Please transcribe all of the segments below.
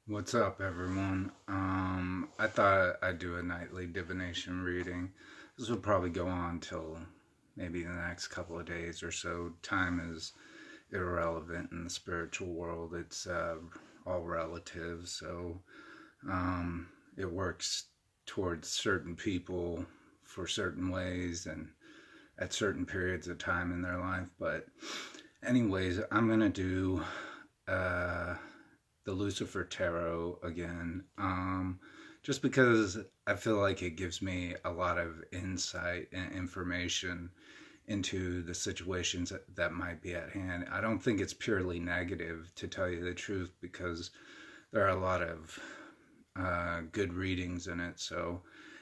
What's up, everyone? I thought I'd do a nightly divination reading. This will probably go on till maybe the next couple of days or so. Time is irrelevant in the spiritual world. It's all relative, so it works towards certain people for certain ways and at certain periods of time in their life. But, anyways, I'm gonna do uh, the Lucifer Tarot again, just because I feel like it gives me a lot of insight and information into the situations that might be at hand. I don't think it's purely negative, to tell you the truth, because there are a lot of good readings in it. So,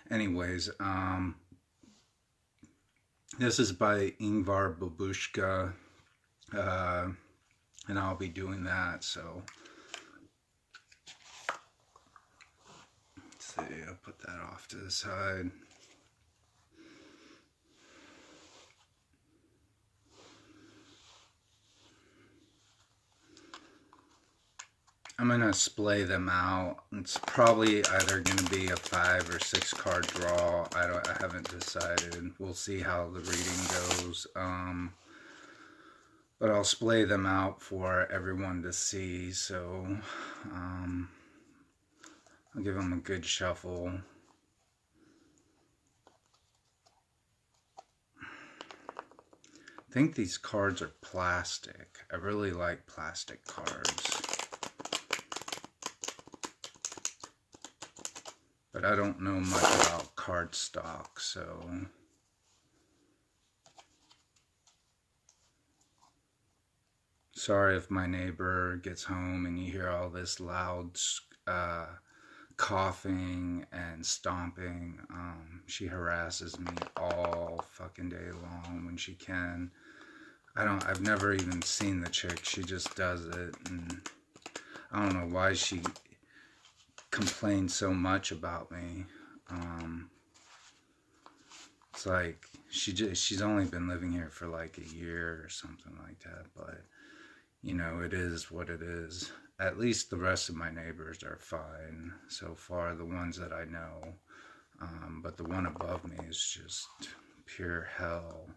anyways, this is by Ingvar Babushka, uh, and I'll be doing that. So, let's see, I'll put that off to the side. I'm gonna splay them out. It's probably either gonna be a 5 or 6 card draw. I haven't decided. We'll see how the reading goes. But I'll splay them out for everyone to see. So I'll give them a good shuffle. I think these cards are plastic. I really like plastic cards. But I don't know much about cardstock, so sorry if my neighbor gets home and you hear all this loud uh, coughing and stomping. She harasses me all fucking day long when she can. I've never even seen the chick. She just does it, and I don't know why she complains so much about me. It's like she's only been living here for like a year or something like that, but it is what it is. At least the rest of my neighbors are fine so far, the ones that I know. But the one above me is just pure hell.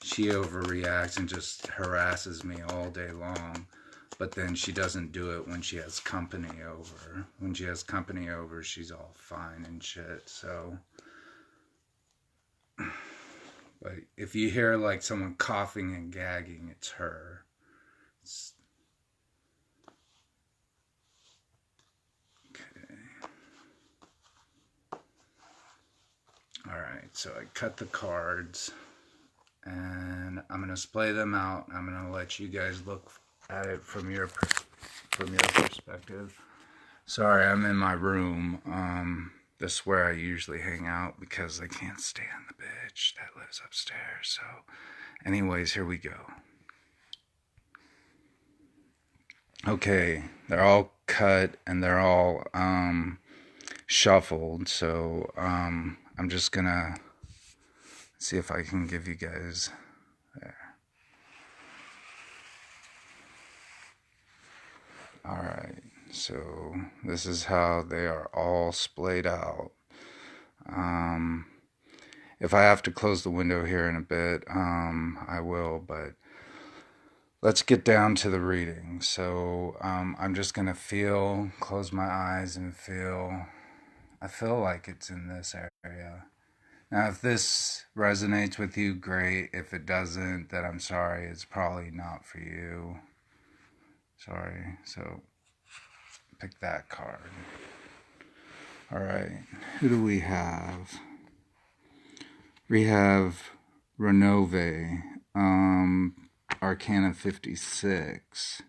She overreacts and just harasses me all day long. But then she doesn't do it when she has company over. When she has company over, she's all fine and shit. So, but if you hear like someone coughing and gagging, it's her. It's, okay. All right. So I cut the cards, and I'm gonna splay them out. I'm gonna let you guys look at it from your perspective. Sorry, I'm in my room. This is where I usually hang out because I can't stand the bitch that lives upstairs. So, anyways, here we go. Okay, they're all cut and they're all shuffled. So, I'm just gonna see if I can give you guys there. All right. So this is how they are all splayed out. Um, if I have to close the window here in a bit, I will, but let's get down to the reading. So I'm just going to close my eyes and feel. I feel like it's in this area. Now, if this resonates with you, great. If it doesn't, then I'm sorry. It's probably not for you. Sorry. So pick that card. All right. Who do we have? We have Renove, Arcana 56.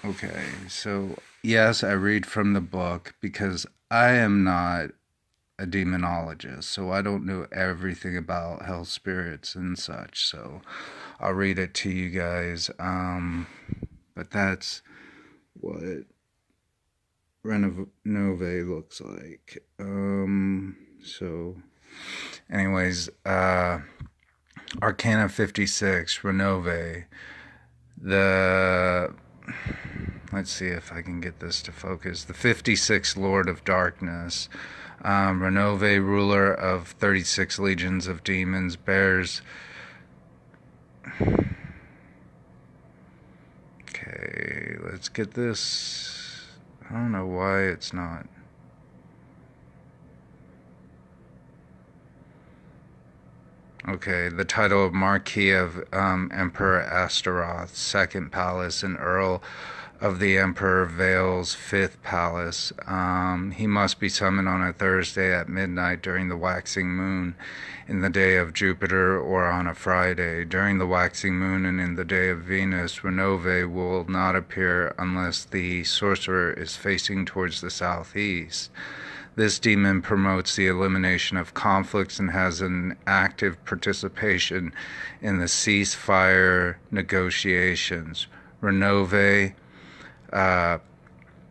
Okay, so yes, I read from the book because I am not a demonologist, so I don't know everything about hell spirits and such. So I'll read it to you guys. But that's what Renove looks like. So, anyways, Arcana 56, Renove. Let's see if I can get this to focus. The 56th Lord of Darkness. Renove, ruler of 36 legions of demons, bears. Okay, let's get this. I don't know why it's not. Okay, the title of Marquis of Emperor Astaroth, Second Palace, and Earl of the Emperor Vale's Fifth Palace. He must be summoned on a Thursday at midnight during the waxing moon, in the day of Jupiter, or on a Friday. During the waxing moon and in the day of Venus, Renove will not appear unless the sorcerer is facing towards the southeast. This demon promotes the elimination of conflicts and has an active participation in the ceasefire negotiations. Renove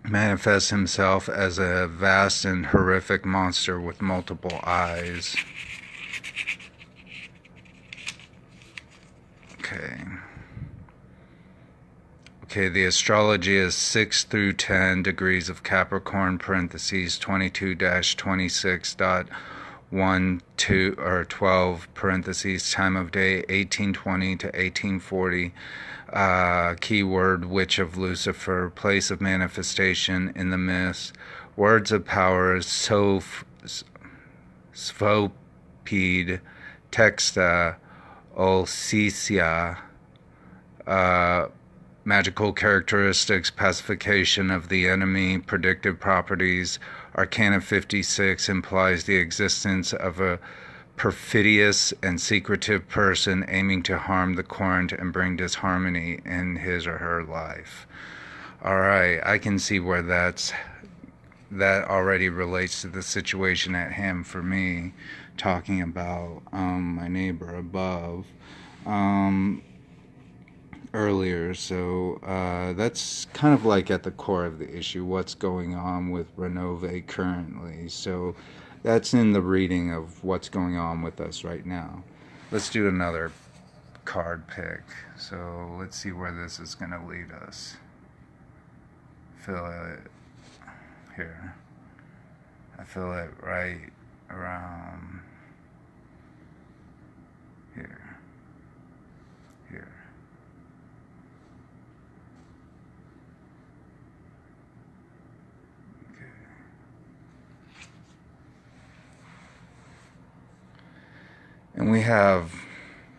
manifests himself as a vast and horrific monster with multiple eyes. Okay, the astrology is 6 through 10 degrees of Capricorn, parentheses 22-26.12 or 12, parentheses time of day 1820 to 1840. Keyword Witch of Lucifer, place of manifestation in the mist. Words of power, Sphopede, Texta, Olsesia. Magical characteristics, pacification of the enemy, predictive properties. Arcana 56 implies the existence of a perfidious and secretive person aiming to harm the current and bring disharmony in his or her life. Alright, I can see where that already relates to the situation at hand for me, talking about my neighbor above. Earlier, so that's kind of like at the core of the issue, what's going on with Renove currently. So that's in the reading of what's going on with us right now. Let's do another card pick. So let's see where this is going to lead us. Feel it here. I feel it right around here. Here. And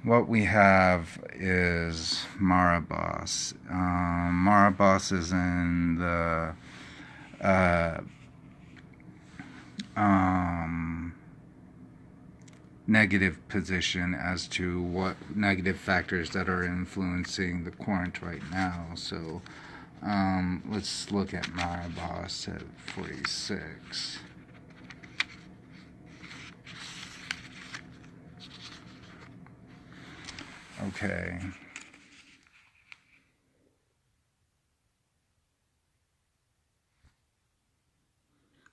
what we have is Marabas. Marabas is in the negative position as to what negative factors that are influencing the current right now. So let's look at Marabas at 46. Okay.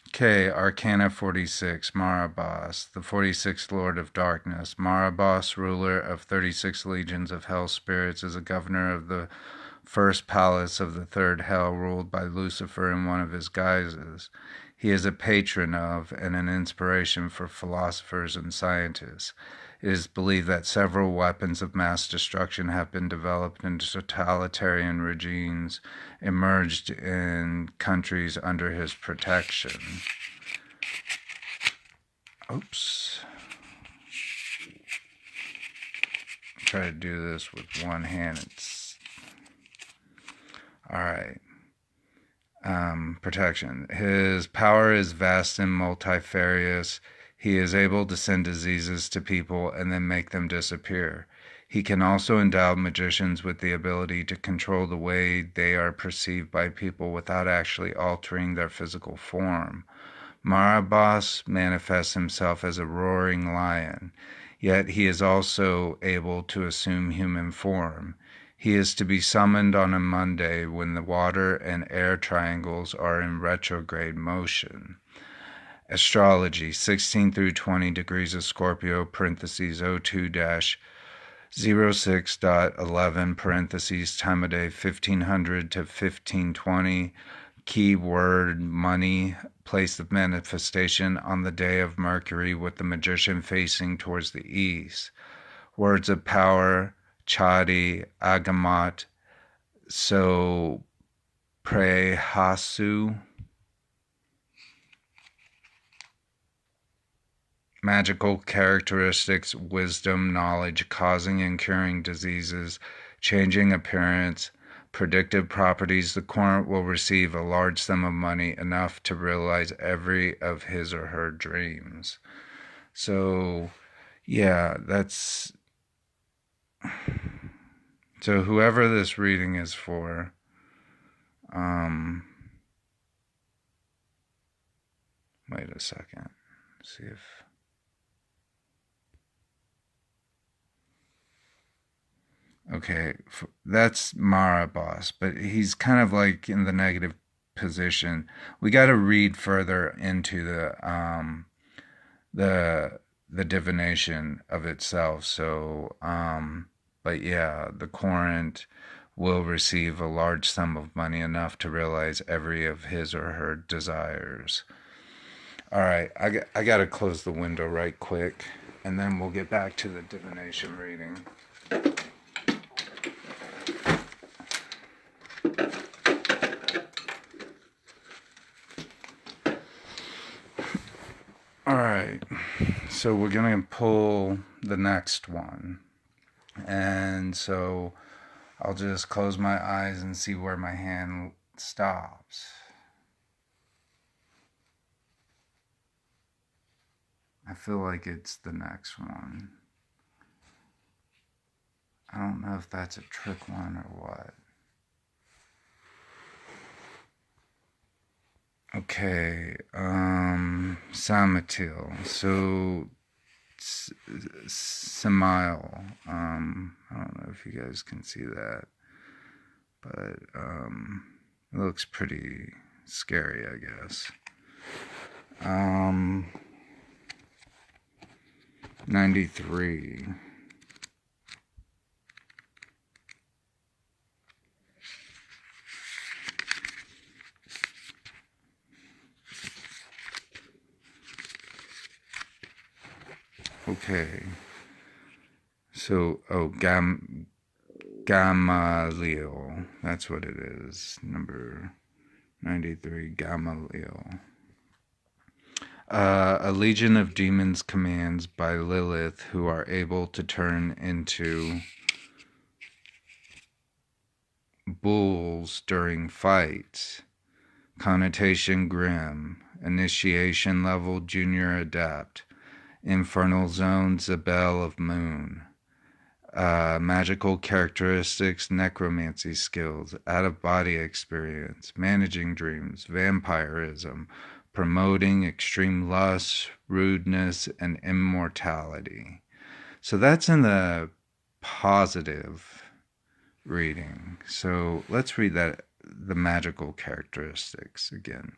Okay, Arcana 46, Marabas, the 46th Lord of Darkness. Marabas, ruler of 36 legions of hell spirits, is a governor of the first palace of the third hell, ruled by Lucifer in one of his guises. He is a patron of and an inspiration for philosophers and scientists. It is believed that several weapons of mass destruction have been developed and totalitarian regimes emerged in countries under his protection. Oops. Try to do this with one hand. Alright. Protection. His power is vast and multifarious. He is able to send diseases to people and then make them disappear. He can also endow magicians with the ability to control the way they are perceived by people without actually altering their physical form. Marabas manifests himself as a roaring lion, yet he is also able to assume human form. He is to be summoned on a Monday when the water and air triangles are in retrograde motion. Astrology, 16 through 20 degrees of Scorpio, parentheses 02-06.11, parentheses time of day 1500 to 1520. Keyword money, place of manifestation on the day of Mercury with the magician facing towards the east. Words of power, chadi, agamat, so prehasu. Magical characteristics, wisdom, knowledge, causing and curing diseases, changing appearance, predictive properties. The corn will receive a large sum of money, enough to realize every of his or her dreams. So, yeah, that's... So whoever this reading is for, wait a second. Let's see if... Okay, that's Mara boss, but he's kind of like in the negative position. We got to read further into the divination of itself. So, but yeah, the Corinth will receive a large sum of money, enough to realize every of his or her desires. All right, I got to close the window right quick, and then we'll get back to the divination reading. All right, so we're going to pull the next one. And so I'll just close my eyes and see where my hand stops. I feel like it's the next one. I don't know if that's a trick one or what. Okay, Samatil. So, Samael. I don't know if you guys can see that, but it looks pretty scary, I guess. 93. Okay. So, Gamaliel. That's what it is. Number 93, Gamaliel. A legion of demons commands by Lilith, who are able to turn into bulls during fights. Connotation grim. Initiation level junior adept. Infernal zone Zabel of moon. Magical characteristics, necromancy skills, out-of-body experience, managing dreams, vampirism, promoting extreme lust, rudeness, and immortality. So that's in the positive reading. So let's read that, the magical characteristics again.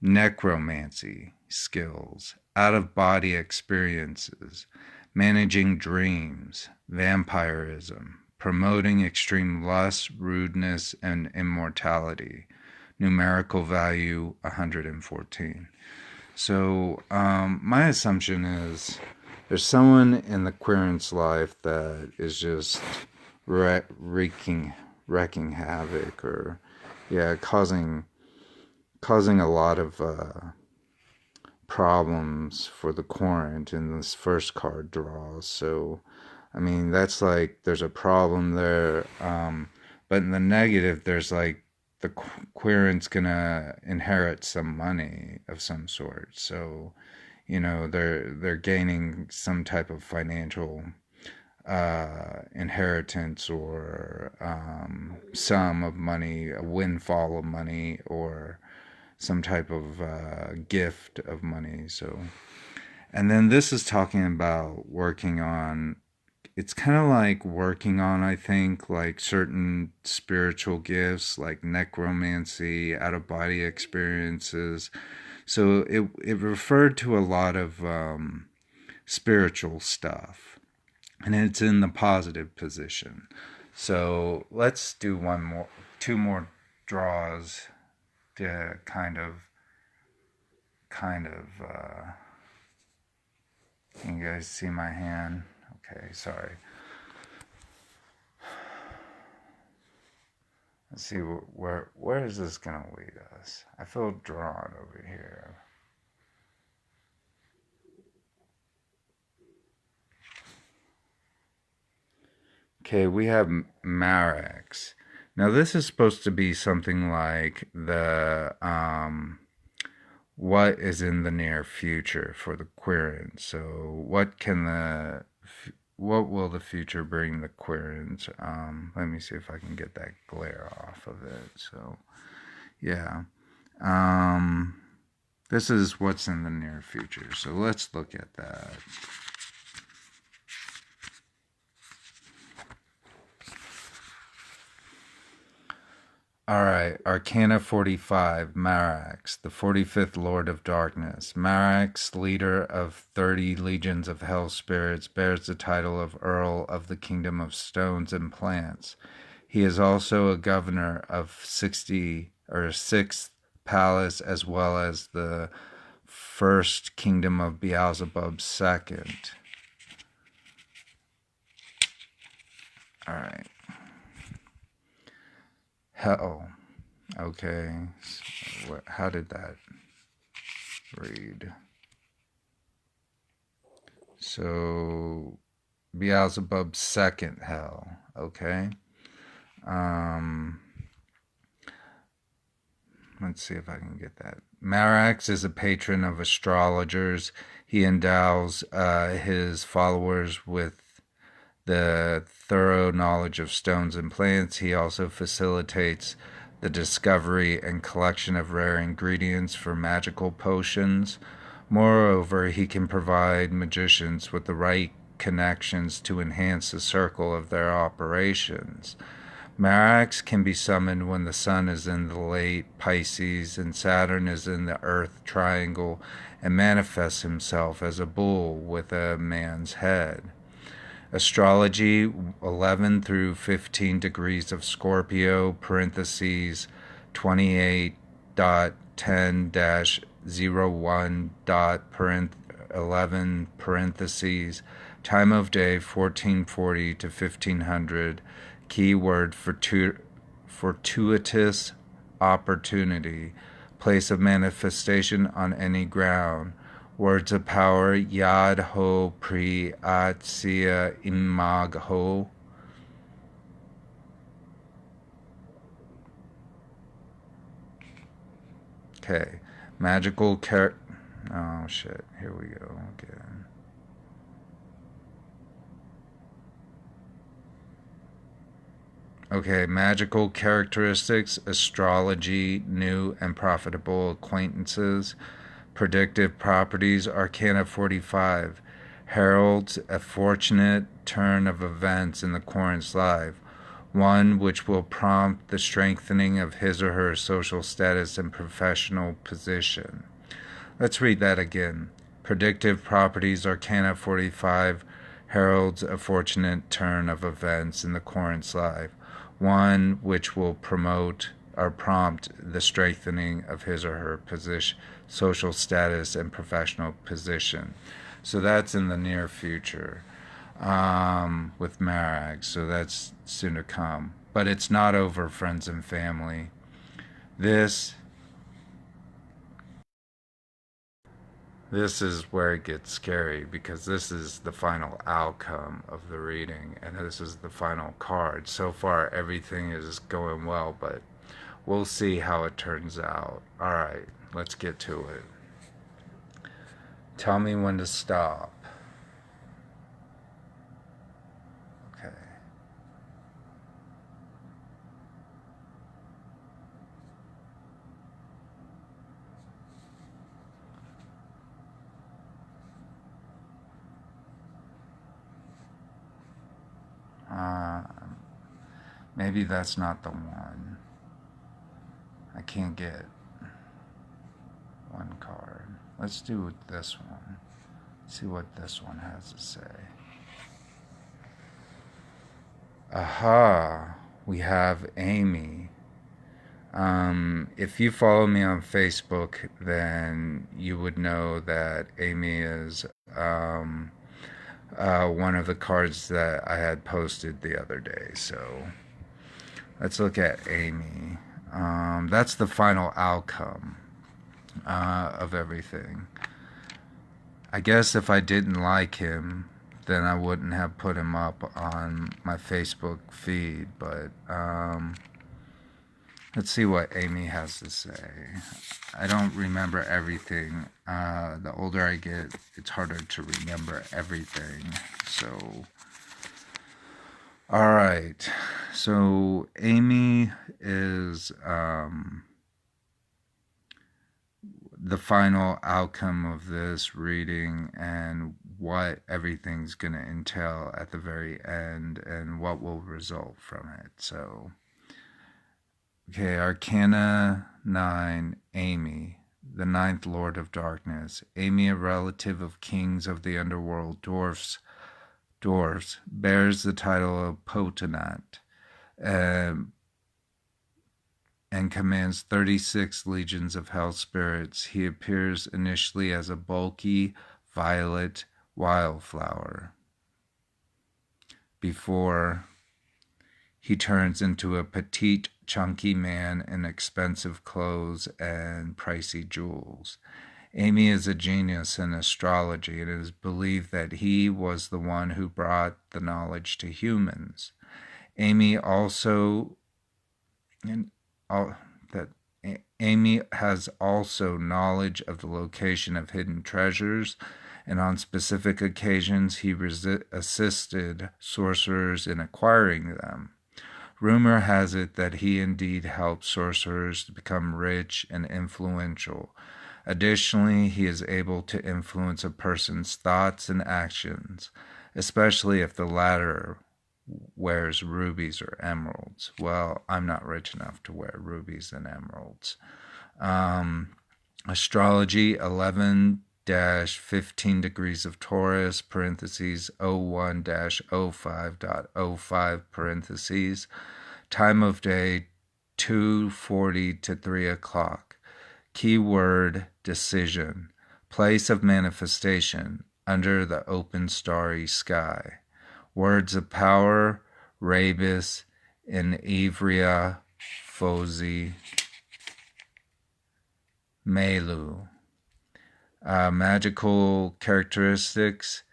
Necromancy skills, out-of-body experiences, managing dreams, vampirism, promoting extreme lust, rudeness, and immortality. Numerical value 114. So my assumption is there's someone in the querent's life that is just wreaking havoc, or causing a lot of problems for the Querent in this first card draw. So, I mean, that's like, there's a problem there. But in the negative, there's like, the Querent's gonna inherit some money of some sort. So, you know, they're gaining some type of financial inheritance, or sum of money, a windfall of money, or some type of gift of money. So, and then this is talking about working on, it's kind of like working on, I think, like certain spiritual gifts, like necromancy, out-of-body experiences. So it referred to a lot of spiritual stuff, and it's in the positive position. So let's do two more draws to kind of. Can you guys see my hand? Okay, sorry. Let's see where is this gonna lead us? I feel drawn over here. Okay, we have Marex. Now this is supposed to be something like the what is in the near future for the Quirins. So what will the future bring the Quirins? Let me see if I can get that glare off of it. So yeah. This is what's in the near future. So let's look at that. All right, Arcana 45, Marax, the 45th Lord of Darkness. Marax, leader of 30 legions of hell spirits, bears the title of Earl of the Kingdom of Stones and Plants. He is also a governor of 6th palace, as well as the first kingdom of Beelzebub's second. All right. Hell. Okay. How did that read? So, Beelzebub's second hell. Okay. Let's see if I can get that. Marax is a patron of astrologers. He endows his followers with the thorough knowledge of stones and plants. He also facilitates the discovery and collection of rare ingredients for magical potions. Moreover, he can provide magicians with the right connections to enhance the circle of their operations. Marax can be summoned when the sun is in the late Pisces and Saturn is in the Earth triangle, and manifests himself as a bull with a man's head. Astrology 11 through 15 degrees of Scorpio, parentheses 28.10-01. 11 time of day 1440 to 1500, keyword fortuitous opportunity, place of manifestation on any ground. Words of power, Yad Ho Pri At Sia Imag Ho. Okay. Magical character. Oh shit. Here we go again. Okay. Magical characteristics, astrology, new and profitable acquaintances. Predictive properties, Arcana 45, heralds a fortunate turn of events in the Quirins' life, one which will prompt the strengthening of his or her social status and professional position. Let's read that again. Predictive properties, Arcana 45, heralds a fortunate turn of events in the Quirins' life, one which will promote or prompt the strengthening of his or her position, social status, and professional position. So that's in the near future with Marag. So that's soon to come. But it's not over, friends and family. This is where it gets scary, because this is the final outcome of the reading, and this is the final card. So far, everything is going well, but we'll see how it turns out. All right, let's get to it. Tell me when to stop. Okay. Maybe that's not the one. I can't get one card. let's do this one. See what this one has to say. Aha, we have Amy. If you follow me on Facebook, then you would know that Amy is one of the cards that I had posted the other day. So let's look at Amy. That's the final outcome of everything. I guess if I didn't like him, then I wouldn't have put him up on my Facebook feed. But let's see what Amy has to say. I don't remember everything. The older I get, it's harder to remember everything. So, all right. So Amy is the final outcome of this reading and what everything's going to entail at the very end and what will result from it. So, okay, Arcana 9, Amy, the ninth Lord of Darkness. Amy, a relative of kings of the underworld, dwarfs, bears the title of Potenat, and commands 36 legions of hell spirits. He appears initially as a bulky violet wildflower before he turns into a petite, chunky man in expensive clothes and pricey jewels. Amy is a genius in astrology. It is believed that he was the one who brought the knowledge to humans. Amy has also knowledge of the location of hidden treasures, and on specific occasions he assisted sorcerers in acquiring them. Rumor has it that he indeed helped sorcerers to become rich and influential. Additionally, he is able to influence a person's thoughts and actions, especially if the latter wears rubies or emeralds. Well, I'm not rich enough to wear rubies and emeralds. Astrology 11-15 degrees of Taurus, parentheses 01-05.05, parentheses. Time of day 2:40 to 3 o'clock. Keyword decision. Place of manifestation under the open starry sky. Words of power, Rabis, in Ivria, Fozi, Melu. Magical characteristics,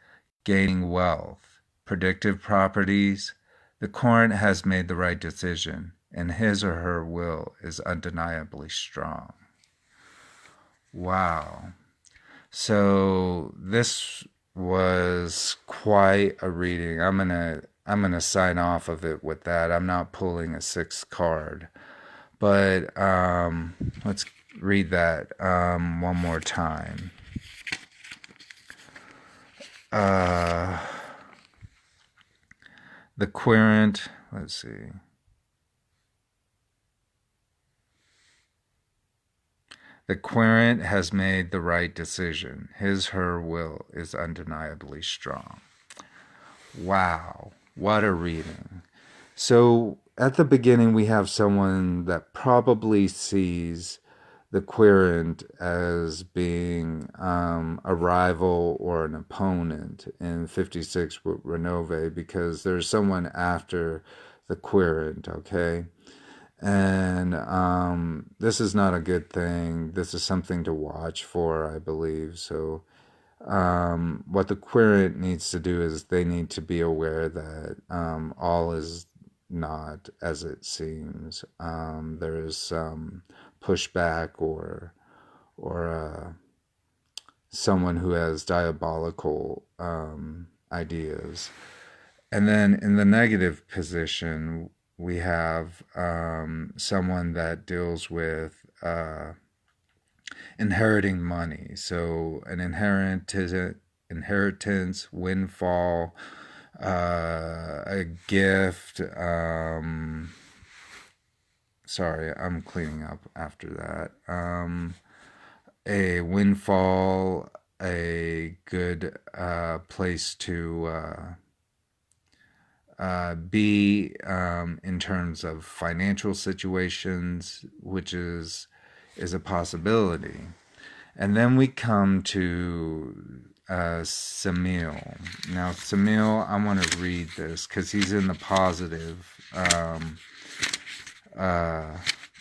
gaining wealth. Predictive properties, the Corint has made the right decision, and his or her will is undeniably strong. Wow. So this was quite a reading. I'm gonna sign off of it with that. I'm not pulling a sixth card, but let's read that one more time. The Querent. Let's see. The querent has made the right decision. Her will is undeniably strong. Wow, what a reading. So at the beginning, we have someone that probably sees the querent as being a rival or an opponent in 56 with Renove, because there's someone after the querent, okay? And this is not a good thing. This is something to watch for, I believe. So what the querent needs to do is they need to be aware that all is not as it seems. There is some pushback or someone who has diabolical ideas. And then in the negative position, we have someone that deals with inheriting money. So an inheritance, windfall, a gift. Sorry, I'm cleaning up after that. a windfall, a good place to be in terms of financial situations, which is a possibility. And then we come to Samil. Now, Samil, I want to read this because he's in the positive uh,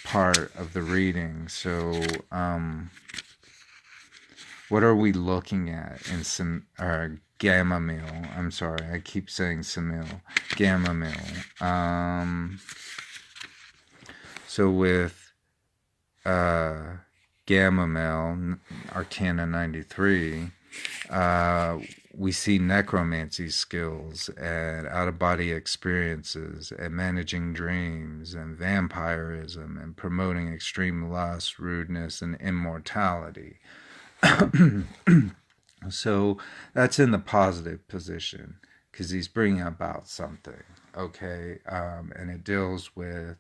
part of the reading. So, what are we looking at in some gamma meal? I'm sorry, I keep saying Samil. Gamma meal. So with gamma male, Arcana 93, we see necromancy skills and out-of-body experiences and managing dreams and vampirism and promoting extreme lust, rudeness, and immortality. So that's in the positive position because he's bringing about something, okay? And it deals with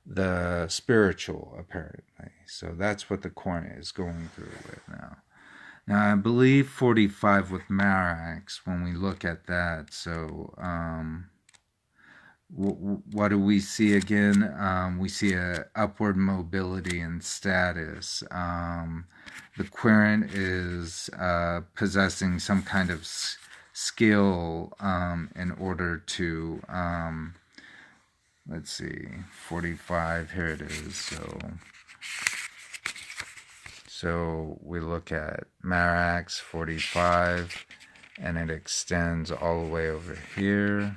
the spiritual, apparently. So that's what the corner is going through with now. Now, I believe 45 with Marax, when we look at that, so what do we see again? We see a upward mobility and status. The querent is possessing some kind of skill in order to, let's see, 45, here it is. So we look at Marax 45, and it extends all the way over here.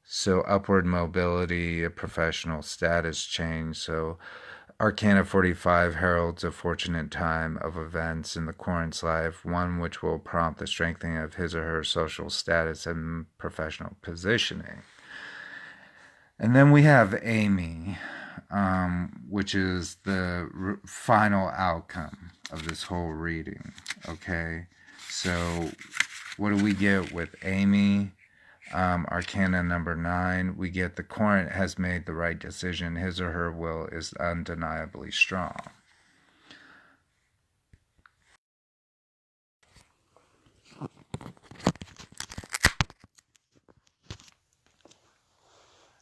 So upward mobility, a professional status change. So Arcana 45 heralds a fortunate time of events in the querent's life, one which will prompt the strengthening of his or her social status and professional positioning. And then we have Amy, which is the final outcome of this whole reading. Okay, so what do we get with Amy? Arcana number 9, we get the querent has made the right decision. His or her will is undeniably strong.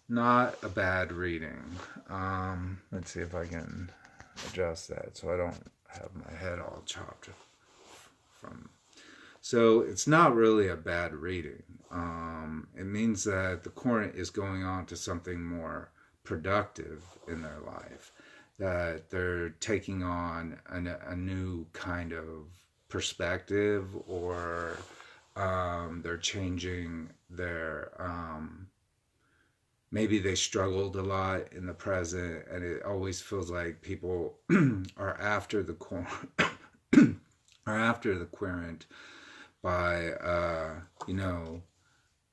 Not a bad reading. Let's see if I can adjust that so I don't have my head all chopped from. So it's not really a bad reading. It means that the querent is going on to something more productive in their life, that they're taking on a new kind of perspective, or they're changing their maybe they struggled a lot in the present, and it always feels like people are after the are after the querent by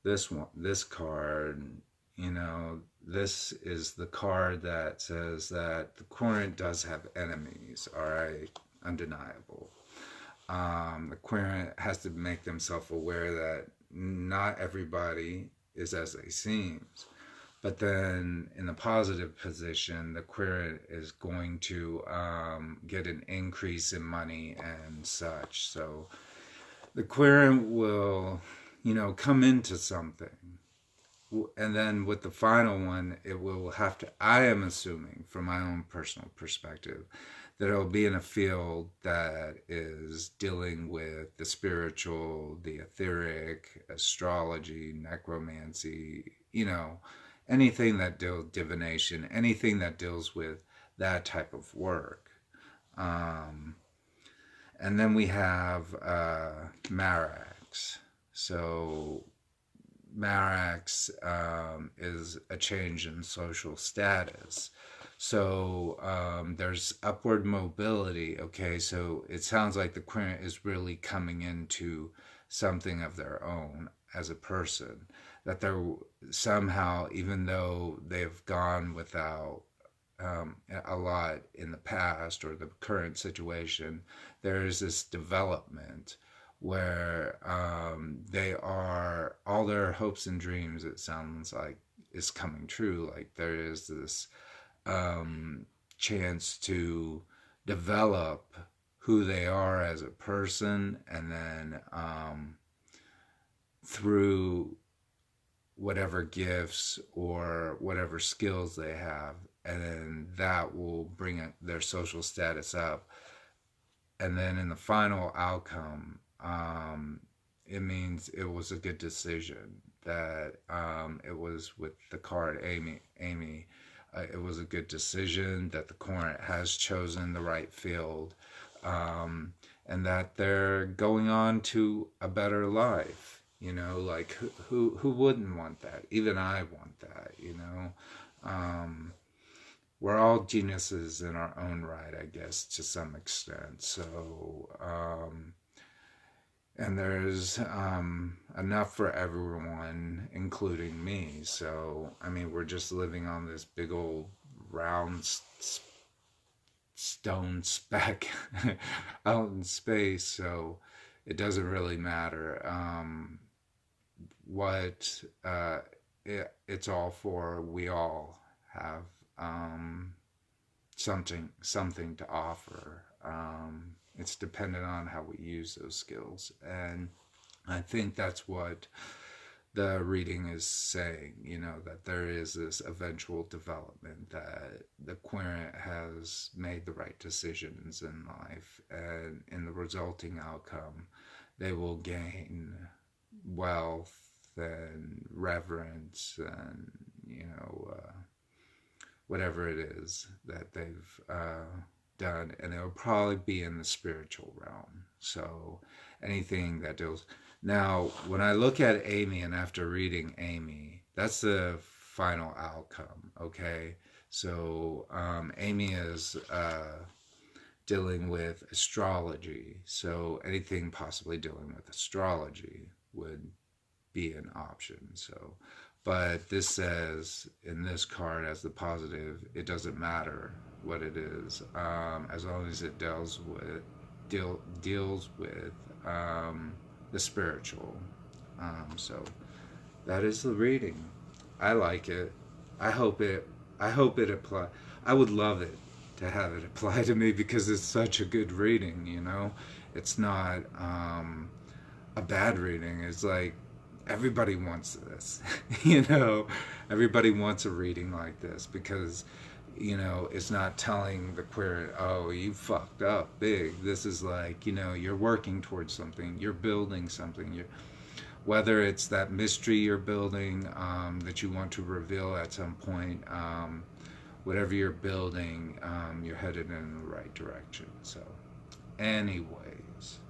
this card. This is the card that says that the querent does have enemies. All right, undeniable. The querent has to make themselves aware that not everybody is as they seem. But then in the positive position, the querent is going to get an increase in money and such. So the querent will, come into something. And then with the final one, it will have to, I am assuming from my own personal perspective, that it'll be in a field that is dealing with the spiritual, the etheric, astrology, necromancy, anything that deals divination, anything that deals with that type of work. And then we have Marax. So Marax is a change in social status. So there's upward mobility. Okay, so it sounds like the querent is really coming into something of their own as a person. That they're somehow, even though they've gone without a lot in the past or the current situation, there's this development where they are, all their hopes and dreams, it sounds like, is coming true. Like there is this chance to develop who they are as a person, and then through whatever gifts or whatever skills they have, and then that will bring their social status up. And then in the final outcome, it means it was a good decision. That it was with the card Amy, it was a good decision that the court has chosen the right field, and that they're going on to a better life. You know, like who wouldn't want that? Even I want that. You know, we're all geniuses in our own right, I guess, to some extent. So, and there's enough for everyone, including me. So, I mean, we're just living on this big old round stone speck out in space. So, it doesn't really matter what it's all for. We all have something to offer. It's dependent on how we use those skills, and I think that's what the reading is saying. You know, that there is this eventual development, that the querent has made the right decisions in life, and in the resulting outcome, they will gain wealth and reverence, and whatever it is that they've done, and it'll probably be in the spiritual realm. So anything that deals. Now, when I look at Amy, and after reading Amy, that's the final outcome. Okay, so Amy is dealing with astrology. So anything possibly dealing with astrology would be an option. So, but this says in this card as the positive, it doesn't matter what it is, as long as it deals with the spiritual. So that is the reading. I like it. I hope it apply. I would love it to have it apply to me, because it's such a good reading. You know, it's not a bad reading. It's like everybody wants this. You know, everybody wants a reading like this, because it's not telling the queer, oh, you fucked up big. This is like, you're working towards something, you're building something, whether it's that mystery you're building, that you want to reveal at some point, whatever you're building, you're headed in the right direction. So anyways,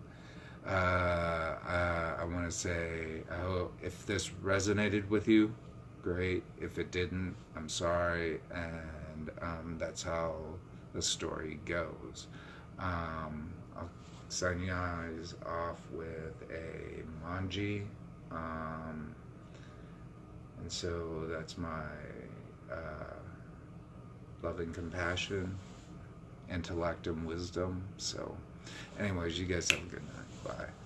I want to say, I hope if this resonated with you, great. If it didn't, I'm sorry. And that's how the story goes. I'll sign you guys off with a manji. And so that's my loving compassion, intellect, and wisdom. So anyways, you guys have a good night. Bye.